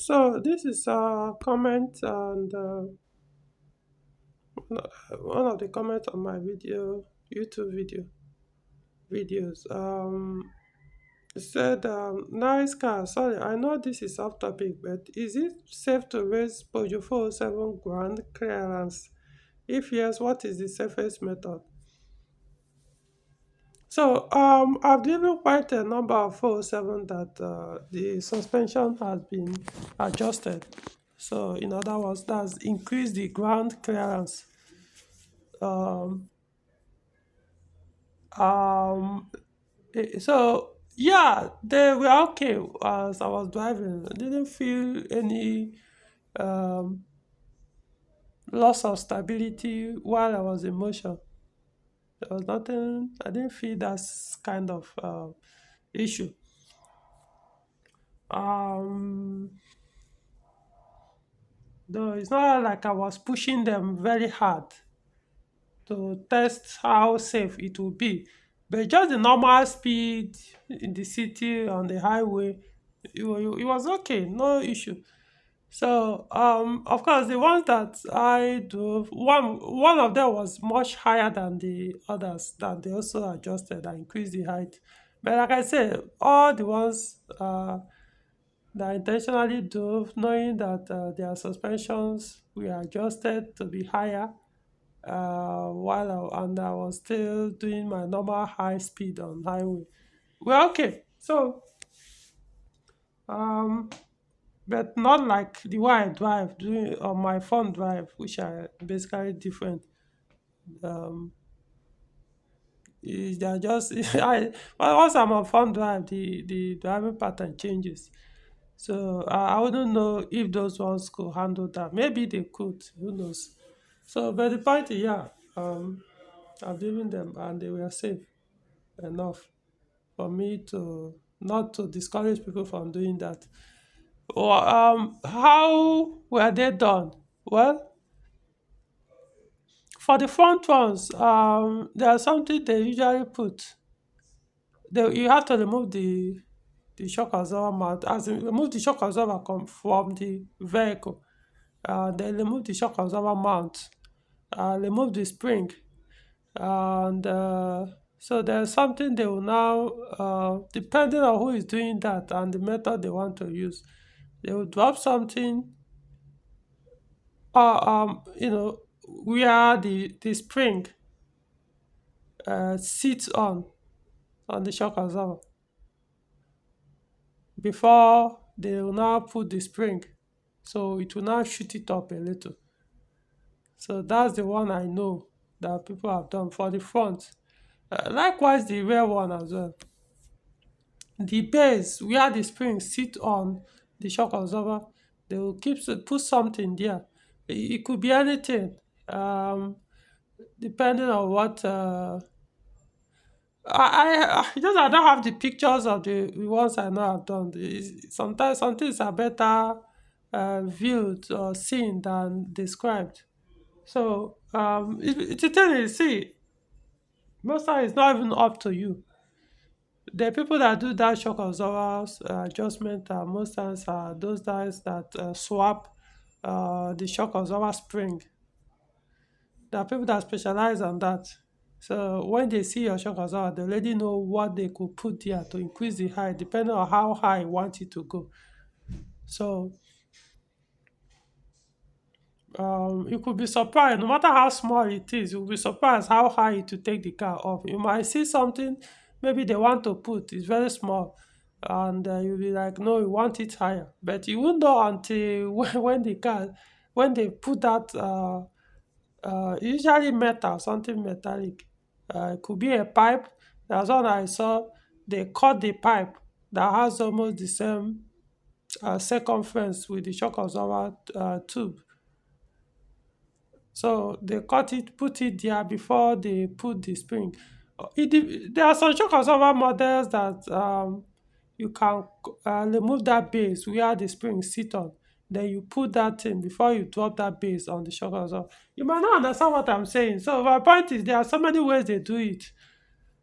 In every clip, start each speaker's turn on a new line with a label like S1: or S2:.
S1: So this is a comment and one of the comments on my YouTube videos. It said, "Nice car. Sorry, I know this is off topic, but is it safe to raise Peugeot 407 grand clearance? If yes, what is the safest method?" So I've driven quite a number of 407 that the suspension has been adjusted. So in other words, that's increased the ground clearance. Um, um, so yeah, they were okay as I was driving. I didn't feel any um, loss of stability while I was in motion. There was nothing. I didn't feel that kind of issue. Um, though it's not like I was pushing them very hard to test how safe it will be. But just the normal speed in the city on the highway, it was okay, no issue. So of course the ones that I drove, one of them was much higher than the others that they also adjusted and increased the height. But like I said, all the ones that I intentionally drove, knowing that their suspensions were adjusted to be higher, and I was still doing my normal high speed on highway. Well, okay. So, um, but not like the way I drive doing on my phone drive, which are basically different. Um, they're just once I'm on phone drive, the driving pattern changes. So I wouldn't know if those ones could handle that. Maybe they could. Who knows? So, but the point is, yeah, I've driven them and they were safe enough for me to not to discourage people from doing that. Well, how were they done? Well, for the front ones, there's something they usually put. You have to remove the shock absorber mount, as in remove the shock absorber from the vehicle. Then remove the shock absorber mount, remove the spring, and so there's something they will now, depending on who is doing that and the method they want to use, they will drop something, where the spring sits on the shock absorber before they will now put the spring, so it will now shoot it up a little. So that's the one I know that people have done for the front. Likewise the rear one as well. The base where the spring sit on the shock absorber, they will put something there. It could be anything, depending on what. I don't have the pictures of the ones I know I've done. Sometimes some things are better viewed or seen than described. So the thing is, see, most times it's not even up to you. The people that do that shock absorbers adjustment most times are those guys that swap the shock absorber spring. There are people that specialize on that. So when they see your shock absorber, they already know what they could put there to increase the height, depending on how high you want it to go. So you could be surprised, no matter how small it is, you'll be surprised how high it will take the car up. You might see something maybe they want to put, it's very small, and you'll be like, no, you want it higher. But you won't know until when they put that, usually metal, something metallic. It could be a pipe. There's one I saw, they cut the pipe that has almost the same circumference with the shock absorber tube. So they cut it, put it there before they put the spring. There are some shock absorber models that you can remove that base where the spring sit on. Then you put that in before you drop that base on the shock absorber. You might not understand what I'm saying. So my point is there are so many ways they do it.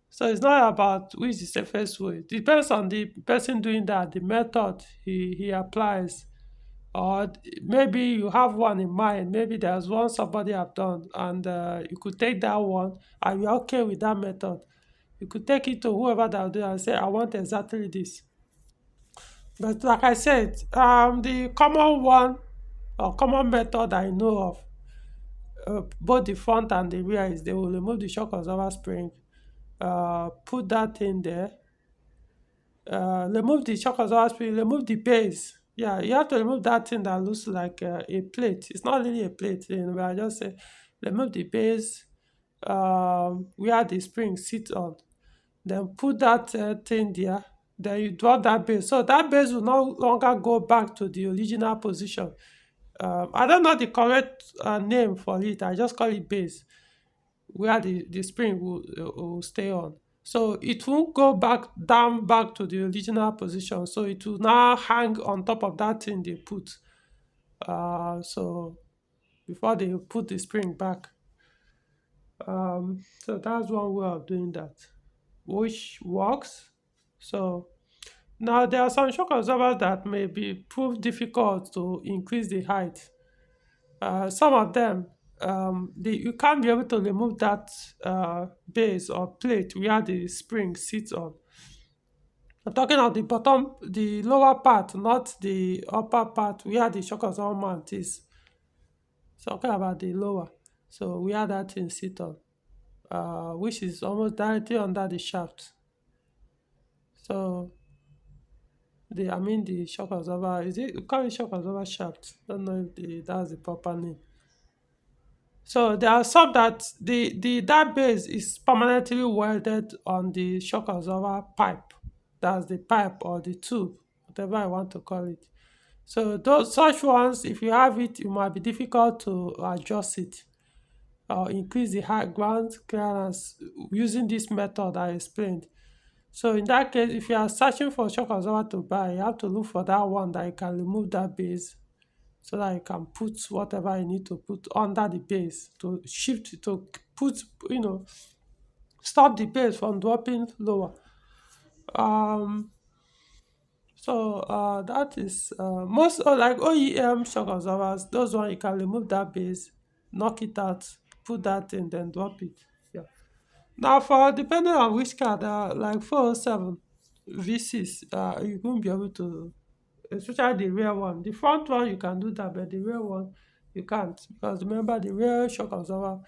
S1: So it's not about which is the safest way. It depends on the person doing that, the method he applies. or maybe you have one in mind. Maybe there's one somebody have done, and you could take that one, and you're okay with that method. You could take it to whoever that will do and say, I want exactly this. But like I said, the common one or common method I know of, both the front and the rear, is they will remove the shock absorber spring, put that in there, remove the shock absorber spring, remove the base. Yeah, you have to remove that thing that looks like a plate. It's not really a plate, but I just say remove the base, where the spring sits on. Then put that thing there. Then you drop that base. So that base will no longer go back to the original position. I don't know the correct name for it. I just call it base, where the spring will stay on. So it won't go back down back to the original position. So it will now hang on top of that thing they put. So before they put the spring back. So that's one way of doing that, which works. So now there are some shock absorbers that may be prove difficult to increase the height. Some of them, you can't be able to remove that base or plate where the spring sits on. I'm talking of the bottom, the lower part, not the upper part where the shock absorber mount is. So talking about the lower, so where that thing sit on, which is almost directly under the shaft. So the shock absorber, is it, we call it shock absorber shaft? Don't know if that's the proper name. So there are some that the that base is permanently welded on the shock absorber pipe. That's the pipe or the tube, whatever I want to call it. So those such ones, if you have it, it might be difficult to adjust it or increase the high ground clearance using this method I explained. So in that case, if you are searching for shock absorber to buy, you have to look for that one that you can remove that base, so that you can put whatever you need to put under the base to shift to put, stop the base from dropping lower. Um, that is most, like OEM shock absorbers. Those one you can remove that base, knock it out, put that in, then drop it. Yeah. Now for depending on which car, like 407 V6, you won't be able to, especially the rear one. The front one you can do that, but the rear one you can't, because remember the rear shock absorber,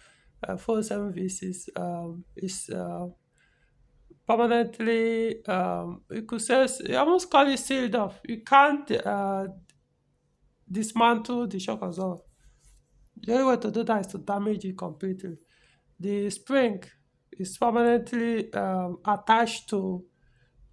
S1: 407 V6, is permanently, you could say, you almost call it sealed off. You can't dismantle the shock absorber. The only way to do that is to damage it completely. The spring is permanently attached to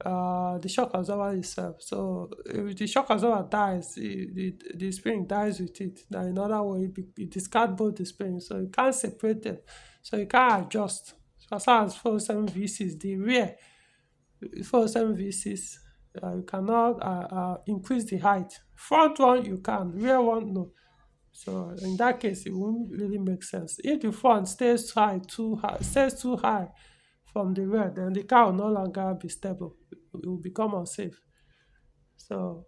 S1: the shock absorber itself. So if the shock absorber dies, the spring dies with it. Now, in other words, it discards both the springs, so you can't separate them. So you can't adjust. So as far as 47 V6, the rear 47 V6, you cannot increase the height. Front one you can, rear one no. So in that case, it won't really make sense. If the front stays too high from the rear, then the car will no longer be stable. It will become unsafe. So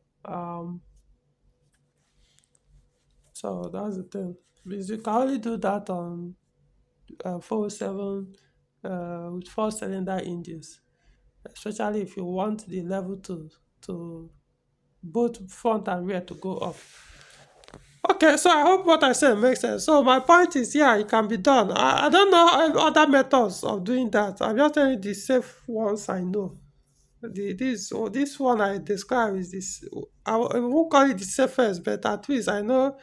S1: so that's the thing. Because you can only do that on 407 with four-cylinder engines, especially if you want the level to both front and rear to go up. Okay, so I hope what I said makes sense. So my point is, yeah, it can be done. I don't know other methods of doing that. I'm just telling you the safe ones I know. This one I describe is this. I won't call it the safest, but at least I know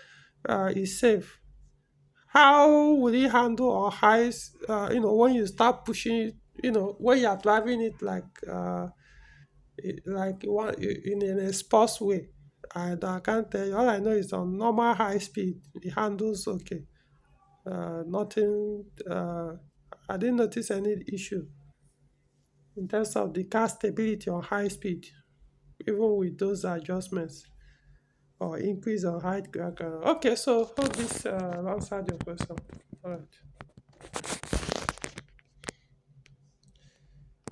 S1: it's safe. How will it handle or highs? When you start pushing it, when you are driving it like one in a sports way. I can't tell you. All I know is on normal high speed, it handles okay. Nothing. I didn't notice any issue in terms of the car stability on high speed, even with those adjustments or increase or height. Okay, so hope this answered your question. All right.